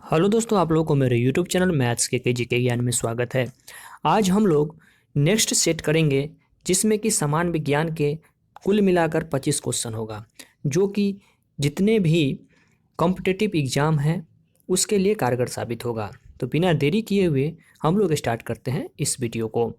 Hello दोस्तों, आप लोगों को मेरे यूट्यूब चैनल मैथ्स के जीके ज्ञान में स्वागत है। आज हम लोग नेक्स्ट सेट करेंगे जिसमें कि समान विज्ञान के कुल मिलाकर 25 क्वेश्चन होगा, जो कि जितने भी कॉम्पिटिटिव एग्ज़ाम हैं उसके लिए कारगर साबित होगा। तो बिना देरी किए हुए हम लोग स्टार्ट करते हैं इस वीडियो को।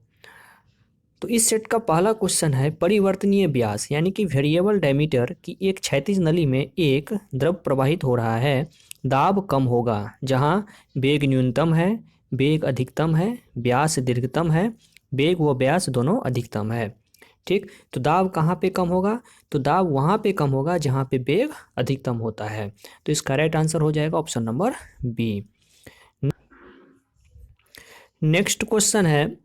तो इस सेट का पहला क्वेश्चन है, परिवर्तनीय व्यास यानी कि वेरिएबल डायमीटर की एक क्षैतिज नली में एक द्रव प्रवाहित हो रहा है। दाब कम होगा जहां वेग न्यूनतम है, वेग अधिकतम है, व्यास दीर्घतम है, वेग व व्यास दोनों अधिकतम है। ठीक, तो दाब कहाँ पे कम होगा? तो दाब वहाँ पे कम होगा जहाँ पे वेग अधिकतम होता है। तो इसका राइट आंसर हो जाएगा option number B. Next question है,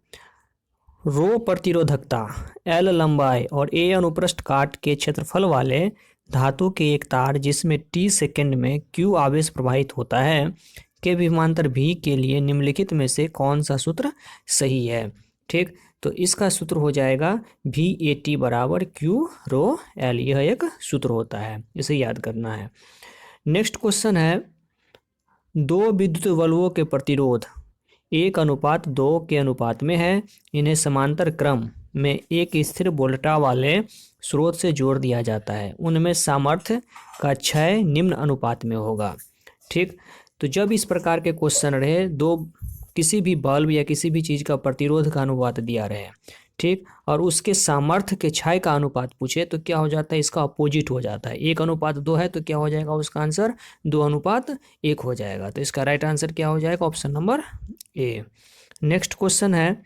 रो प्रतिरोधकता, एल लंबाई और ए अनुप्रस्थ काट के क्षेत्रफल वाले धातु के एक तार जिसमें टी सेकेंड में क्यू आवेश प्रवाहित होता है के विभवांतर भी के लिए निम्नलिखित में से कौन सा सूत्र सही है? ठीक, तो इसका सूत्र हो जाएगा भी ए टी बराबर क्यू रो एल। यह एक सूत्र होता है, इसे याद करना है। नेक्स्ट क्वेश्चन है, दो विद्युत बल्बों के प्रतिरोध 1:2 के अनुपात में है। इन्हें समांतर क्रम में एक स्थिर वोल्टा वाले स्रोत से जोड़ दिया जाता है। उनमें सामर्थ्य का क्षय निम्न अनुपात में होगा। ठीक, तो जब इस प्रकार के क्वेश्चन रहे, दो किसी भी बल्ब या किसी भी चीज़ का प्रतिरोध का अनुपात दिया रहे, ठीक, और उसके सामर्थ्य के क्षय का अनुपात पूछे तो क्या हो जाता है? इसका अपोजिट हो जाता है। 1:2 है तो क्या हो जाएगा उसका आंसर? 2:1 हो जाएगा। तो इसका राइट आंसर क्या हो जाएगा? Option number A. Next question है,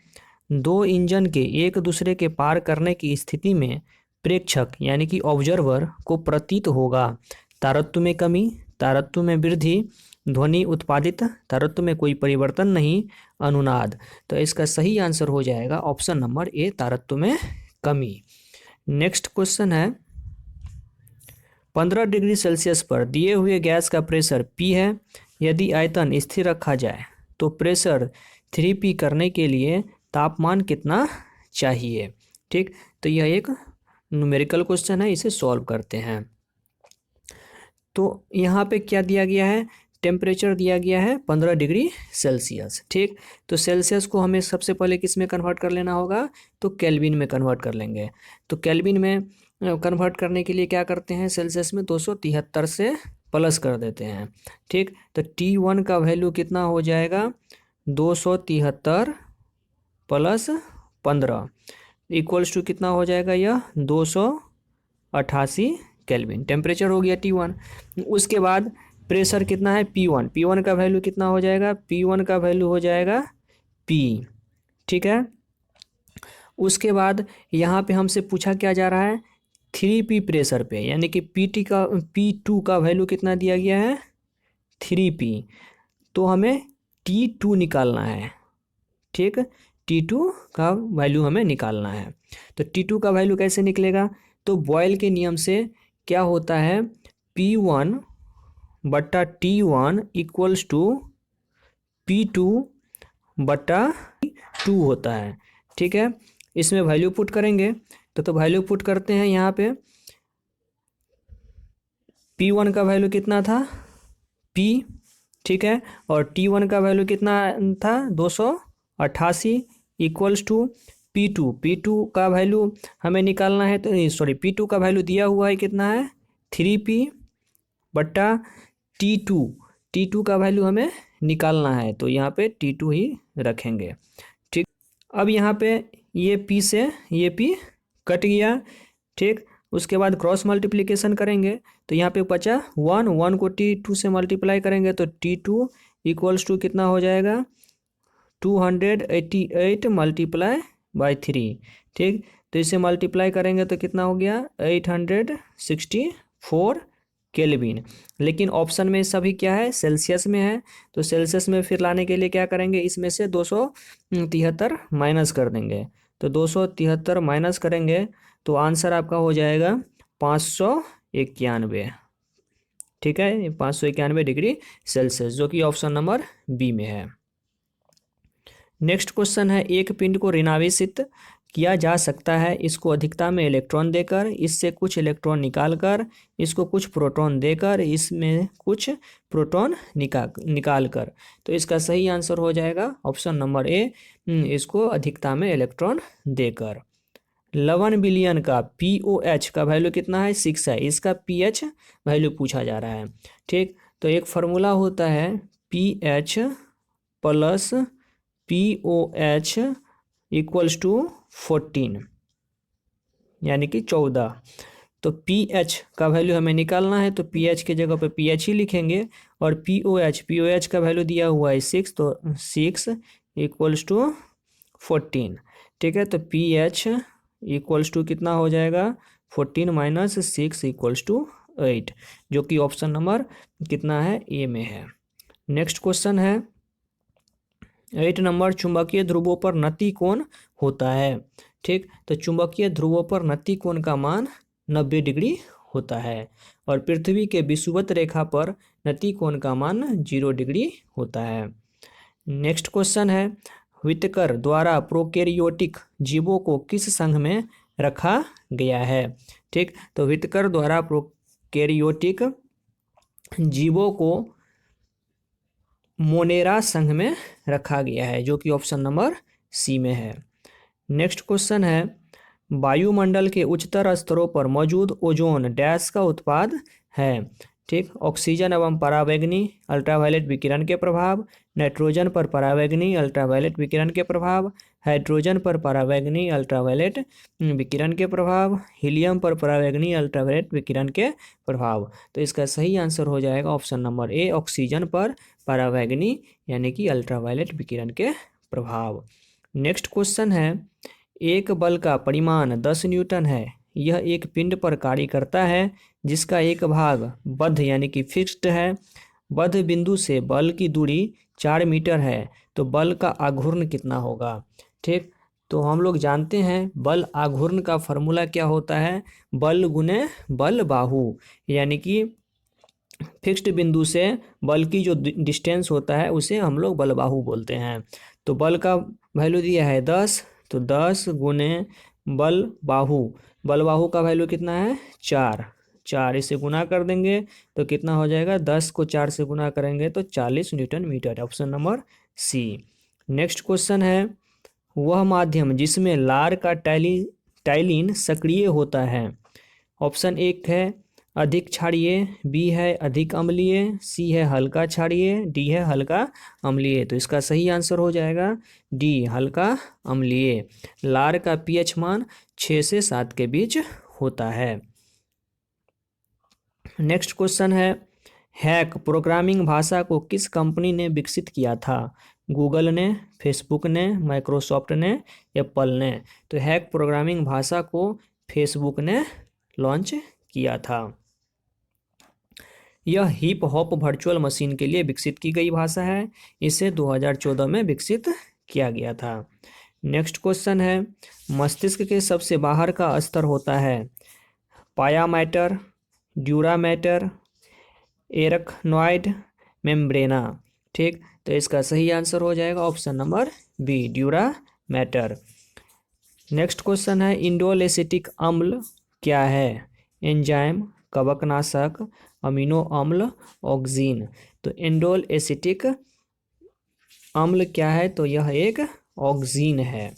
दो इंजन के एक दूसरे के पार करने की स्थिति में प्रेक्षक यानी कि ऑब्जर्वर को प्रतीत होगा तारत्व में कमी, तारत्व में वृद्धि, ध्वनि उत्पादित, तारत्व में कोई परिवर्तन नहीं, अनुनाद। तो इसका सही आंसर हो जाएगा ऑप्शन नंबर ए, तारत्व में कमी। नेक्स्ट क्वेश्चन है, 15 डिग्री सेल्सियस पर दिए हुए गैस का प्रेशर P है। यदि आयतन स्थिर रखा जाए तो प्रेशर 3P करने के लिए तापमान कितना चाहिए? ठीक, तो यह एक न्यूमेरिकल क्वेश्चन है, इसे सॉल्व करते हैं। तो यहाँ पे क्या दिया गया है? टेम्परेचर दिया गया है 15 डिग्री सेल्सियस। ठीक, तो सेल्सियस को हमें सबसे पहले किस में कन्वर्ट कर लेना होगा? तो केल्विन में कन्वर्ट कर लेंगे। तो केल्विन में कन्वर्ट करने के लिए क्या करते हैं? सेल्सियस में 273 से प्लस कर देते हैं। ठीक, तो T1 का वैल्यू कितना हो जाएगा? 273 प्लस 15 इक्वल्स टू कितना हो जाएगा? यह 288 केल्विन। टेम्परेचर हो गया T1। उसके बाद प्रेशर कितना है? P1। P1 का वैल्यू कितना हो जाएगा? P1 का वैल्यू हो जाएगा P। ठीक है, उसके बाद यहाँ पे हमसे पूछा क्या जा रहा है? 3P प्रेशर पे, यानी कि P2 का वैल्यू कितना दिया गया है? 3P। तो हमें T2 निकालना है। ठीक, T2 का वैल्यू हमें निकालना है। तो T2 का वैल्यू कैसे निकलेगा? तो बॉयल के नियम से क्या होता है? P1 बटा T1 इक्वल्स टू P2 बटा 2 होता है। ठीक है, इसमें वैल्यू पुट करेंगे तो वैल्यू पुट करते हैं। यहाँ पे P1 का वैल्यू कितना था? P। ठीक है, और T1 का वैल्यू कितना था? 288 इक्वल्स टू P2। P2 का वैल्यू हमें निकालना है, तो सॉरी, P2 का वैल्यू दिया हुआ है, कितना है? 3P बटा T2। T2 का वैल्यू हमें निकालना है, तो यहाँ पे T2 ही रखेंगे। ठीक, अब यहाँ पे ये P से ये P कट गया। ठीक, उसके बाद क्रॉस मल्टीप्लिकेशन करेंगे तो यहाँ पे बचा 1 को T2 से मल्टीप्लाई करेंगे तो T2 इक्वल्स टू कितना हो जाएगा? 288 मल्टीप्लाई बाई 3। ठीक, तो इसे मल्टीप्लाई करेंगे तो कितना हो गया? 864 केल्विन। लेकिन ऑप्शन में सभी क्या है? सेल्सियस में है। तो सेल्सियस में फिर लाने के लिए क्या करेंगे? इसमें से 273 माइनस कर देंगे। तो 273 माइनस करेंगे तो आंसर आपका हो जाएगा 591। ठीक है, 591 डिग्री सेल्सियस, जो कि ऑप्शन नंबर बी में है। नेक्स्ट क्वेश्चन है, एक पिंड को ऋणावेशित किया जा सकता है इसको अधिकता में इलेक्ट्रॉन देकर, इससे कुछ इलेक्ट्रॉन निकालकर, इसको कुछ प्रोटॉन देकर, इसमें कुछ प्रोटॉन निकाल कर। तो इसका सही आंसर हो जाएगा ऑप्शन नंबर ए, इसको अधिकता में इलेक्ट्रॉन देकर। लवन बिलियन का पीओएच का वैल्यू कितना है? 6 है। इसका पीएच वैल्यू पूछा जा रहा है। ठीक, तो एक फार्मूला होता है pH plus pOH equals to 14, यानी कि 14। तो पीएच का वैल्यू हमें निकालना है, तो पीएच की जगह पे पीएच ही लिखेंगे, और पीओएच का वैल्यू दिया हुआ है 6, तो 6 इक्वल्स टू 14। ठीक है, तो पीएच इक्वल्स टू कितना हो जाएगा? 14 माइनस 6 इक्वल्स टू 8, जो कि ऑप्शन नंबर कितना है? ए में है। नेक्स्ट क्वेश्चन है 8 नंबर, चुंबकीय ध्रुवों पर नति कोण होता है। ठीक, तो चुंबकीय ध्रुवों पर नति कोण का मान 90 डिग्री होता है, और पृथ्वी के विषुवत रेखा पर नति कोण का मान 0 डिग्री होता है। नेक्स्ट क्वेश्चन है व्हिटकर द्वारा प्रोकैरियोटिक जीवों को किस संघ में रखा गया है? ठीक, तो व्हिटकर द्वारा प्रोकैरियोटिक जीवों को मोनेरा संघ में रखा गया है, जो कि ऑप्शन नंबर सी में है। नेक्स्ट क्वेश्चन है वायुमंडल के उच्चतर स्तरों पर मौजूद ओजोन डैश का उत्पाद है। ठीक, ऑक्सीजन एवं परावैंगनी अल्ट्रावायलेट विकिरण के प्रभाव, नाइट्रोजन पर परावैंगनी अल्ट्रावायलेट विकिरण के प्रभाव, हाइड्रोजन पर परावैंगनी अल्ट्रावायलेट विकिरण के प्रभाव, हीलियम पर परावैंगनी अल्ट्रावायलेट विकिरण के प्रभाव। तो इसका सही आंसर हो जाएगा ऑप्शन नंबर ए, ऑक्सीजन पर परावैंगनी यानी कि अल्ट्रावायलेट विकिरण के प्रभाव। नेक्स्ट क्वेश्चन है एक बल का परिमाण 10 न्यूटन है। यह एक पिंड पर कार्य करता है जिसका एक भाग बद्ध यानी कि फिक्स्ड है। बद्ध बिंदु से बल की दूरी 4 मीटर है, तो बल का आघूर्ण कितना होगा? ठीक, तो हम लोग जानते हैं बल आघूर्ण का फॉर्मूला क्या होता है? बल गुने बल बाहु, यानी कि फिक्स्ड बिंदु से बल की जो डिस्टेंस होता है उसे हम लोग बल बाहु बोलते हैं। तो बल का वैल्यू दिया है 10, तो 10 गुने बल बाहु का वैल्यू कितना है? 4 इसे गुना कर देंगे तो कितना हो जाएगा? 10 को 4 से गुना करेंगे तो 40 newton metre, option number C. Next question है वह माध्यम जिसमें लार का टाइलिन सक्रिय होता है। ऑप्शन एक है अधिक क्षारीय, बी है अधिक अम्लीय, सी है हल्का क्षारीय, डी है हल्का अम्लीय। तो इसका सही आंसर हो जाएगा डी, हल्का अम्लीय। लार का पीएच मान 6 से 7 के बीच होता है। नेक्स्ट क्वेश्चन है हैक प्रोग्रामिंग भाषा को किस कंपनी ने विकसित किया था? गूगल ने, फेसबुक ने, माइक्रोसॉफ्ट ने, एप्पल ने। तो हैक प्रोग्रामिंग भाषा को फेसबुक ने लॉन्च किया था। यह हिप हॉप वर्चुअल मशीन के लिए विकसित की गई भाषा है। इसे 2014 में विकसित किया गया था। नेक्स्ट क्वेश्चन है मस्तिष्क के सबसे बाहर का स्तर होता है pia mater, dura mater, arachnoid, मेम्ब्रेना। ठीक, तो इसका सही आंसर हो जाएगा option number B, dura mater. Next question है इंडोल एसिटिक अम्ल क्या है? एंजाइम, कवकनाशक, अमीनो अम्ल, ऑक्सीन। तो इंडोल एसिटिक अम्ल क्या है? तो यह एक ऑक्सीन है।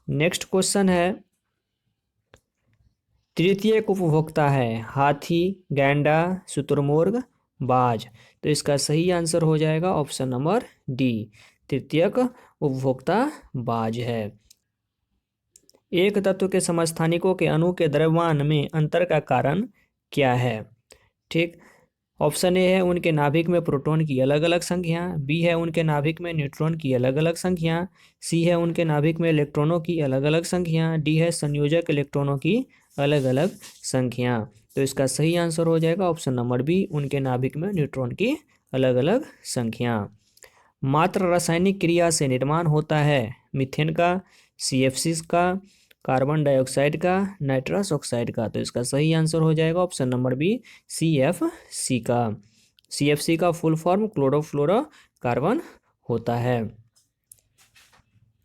नेक्स्ट क्वेश्चन है तृतीयक उपभोक्ता है हाथी, गैंडा, शुतुरमुर्ग, बाज। तो इसका सही आंसर हो जाएगा ऑप्शन नंबर डी, तृतीयक उपभोक्ता बाज है। एक तत्व के समस्थानिकों के अणु के द्रव्यमान में अंतर का कारण क्या है? ठीक, ऑप्शन ए है उनके नाभिक में प्रोटॉन की अलग अलग संख्या, बी है उनके नाभिक में न्यूट्रॉन की अलग अलग संख्या, सी है उनके नाभिक में इलेक्ट्रॉनों की अलग अलग संख्या, डी है संयोजक इलेक्ट्रॉनों की अलग अलग संख्या। तो इसका सही आंसर हो जाएगा ऑप्शन नंबर बी, उनके नाभिक में न्यूट्रॉन की अलग अलग संख्या। मात्र रासायनिक क्रिया से निर्माण होता है मीथेन का, CFC का, कार्बन डाइऑक्साइड का, नाइट्रस ऑक्साइड का। तो इसका सही आंसर हो जाएगा ऑप्शन नंबर बी, CFC का। CFC का फुल फॉर्म क्लोरोफ्लोरो कार्बन होता है।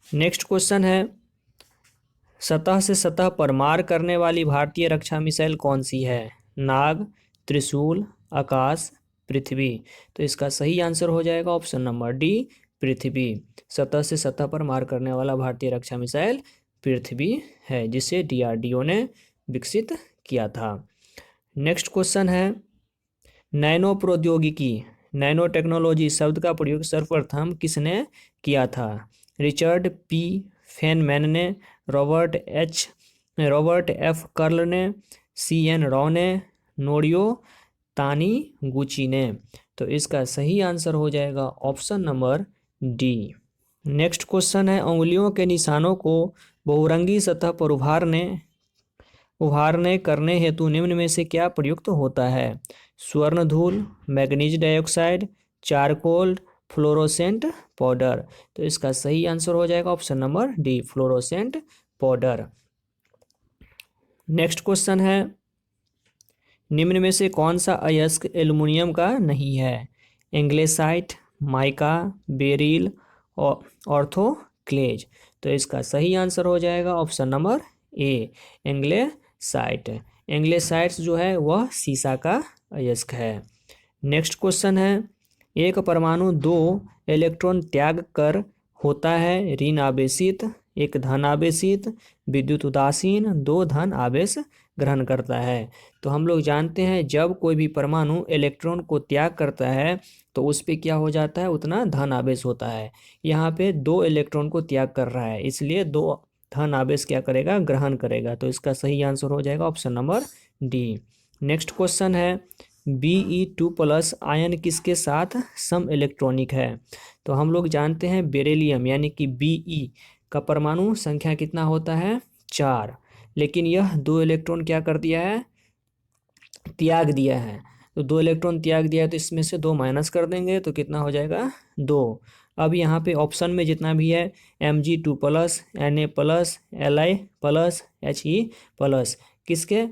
नेक्स्ट क्वेश्चन है सतह से सतह पर मार करने वाली भारतीय रक्षा मिसाइल कौन सी है? नाग, त्रिशूल, आकाश, पृथ्वी। तो इसका सही आंसर हो जाएगा ऑप्शन नंबर डी, पृथ्वी। सतह से सतह पर मार करने वाला भारतीय रक्षा मिसाइल पृथ्वी है, जिसे डीआरडीओ ने विकसित किया था। नेक्स्ट क्वेश्चन है, नैनो प्रौद्योगिकी, नैनो टेक्नोलॉजी शब्द का प्रयोग सर्वप्रथम किसने किया था? रिचर्ड पी फेनमैन ने, रॉबर्ट एफ कर्ल ने, CN राव ने, नोरियो तानीगुची ने। तो इसका सही आंसर हो जाएगा option number D. Next question है, उंगलियों के निशानों को बहुरंगी सतह पर उभारने करने हेतु निम्न में से क्या प्रयुक्त होता है? स्वर्ण धूल, manganese dioxide, charcoal, fluorescent powder. तो इसका सही आंसर हो जाएगा option number D, fluorescent powder. Next question है, निम्न में से कौन सा अयस्क एल्युमिनियम का नहीं है? एंग्लेसाइट, माइका, बेरिल और ऑर्थोक्लेज। तो इसका सही आंसर हो जाएगा ऑप्शन नंबर ए, एंग्लेसाइट। एंग्लेसाइट्स जो है वह सीसा का अयस्क है। नेक्स्ट क्वेश्चन है, एक परमाणु 2 इलेक्ट्रॉन त्याग कर होता है ऋण आवेशित, एक धन आवेशित, विद्युत उदासीन, 2 धन आवेश ग्रहण करता है। तो हम लोग जानते हैं जब कोई भी परमाणु इलेक्ट्रॉन को त्याग करता है तो उस पे क्या हो जाता है, उतना धन आवेश होता है। यहाँ पे 2 इलेक्ट्रॉन को त्याग कर रहा है, इसलिए 2 धन आवेश क्या करेगा, ग्रहण करेगा। तो इसका सही आंसर हो जाएगा option number D. Next question है, Be2+ आयन किसके साथ सम इलेक्ट्रॉनिक है? तो हम लोग जानते हैं बेरिलियम यानी कि Be का परमाणु संख्या कितना होता है, 4, लेकिन यह 2 इलेक्ट्रॉन क्या कर दिया है, त्याग दिया है। तो 2 इलेक्ट्रॉन त्याग दिया है तो इसमें से 2 माइनस कर देंगे तो कितना हो जाएगा, 2। अब यहाँ पे ऑप्शन में जितना भी है Mg2+, Na+, Li+, He+, किसके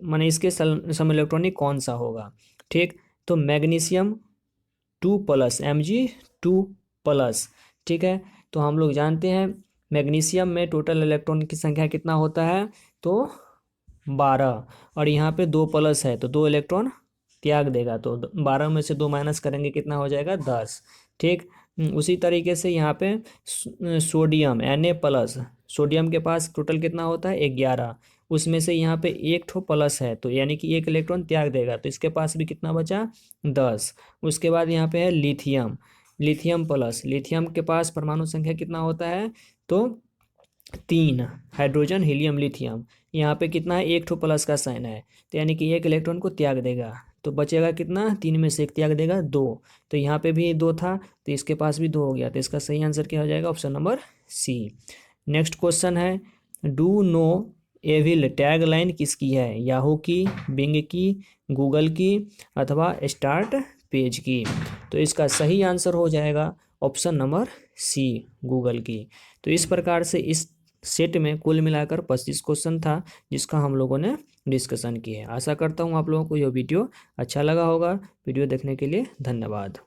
माने इसके सम इलेक्ट्रॉनिक कौन सा होगा? ठीक, तो मैग्नीशियम 2+, Mg2+। ठीक है, तो हम लोग जानते हैं मैग्नीशियम में टोटल इलेक्ट्रॉन की संख्या कितना होता है, तो 12, और यहाँ पे 2+ है तो 2 इलेक्ट्रॉन त्याग देगा, तो 12 में से 2 माइनस करेंगे कितना हो जाएगा, 10। ठीक, उसी तरीके से यहाँ पे सोडियम Na+, सोडियम के पास टोटल कितना होता है, 11, उसमें से यहाँ पे एक ठो प्लस है तो यानी कि 1 इलेक्ट्रॉन त्याग देगा, तो इसके पास भी कितना बचा, 10। उसके बाद यहाँ पे है लिथियम, लिथियम के पास परमाणु संख्या कितना होता है, तो 3, हाइड्रोजन हीलियम लिथियम। यहाँ पे कितना है, एक ठो प्लस का साइन है तो यानी कि 1 इलेक्ट्रॉन को त्याग देगा, तो बचेगा कितना, 3 में से 1 त्याग देगा, 2। तो यहाँ पे भी 2 था तो इसके पास भी 2 हो गया, तो इसका सही आंसर क्या हो जाएगा, option number C. Next question है, do no evil tagline किसकी है? याहू की, बिंग की, गूगल की अथवा स्टार्ट पेज की। तो इसका सही आंसर हो जाएगा ऑप्शन नंबर सी, गूगल की। तो इस प्रकार से इस सेट में कुल मिलाकर 25 क्वेश्चन था जिसका हम लोगों ने डिस्कशन किया है। आशा करता हूँ आप लोगों को यह वीडियो अच्छा लगा होगा। वीडियो देखने के लिए धन्यवाद।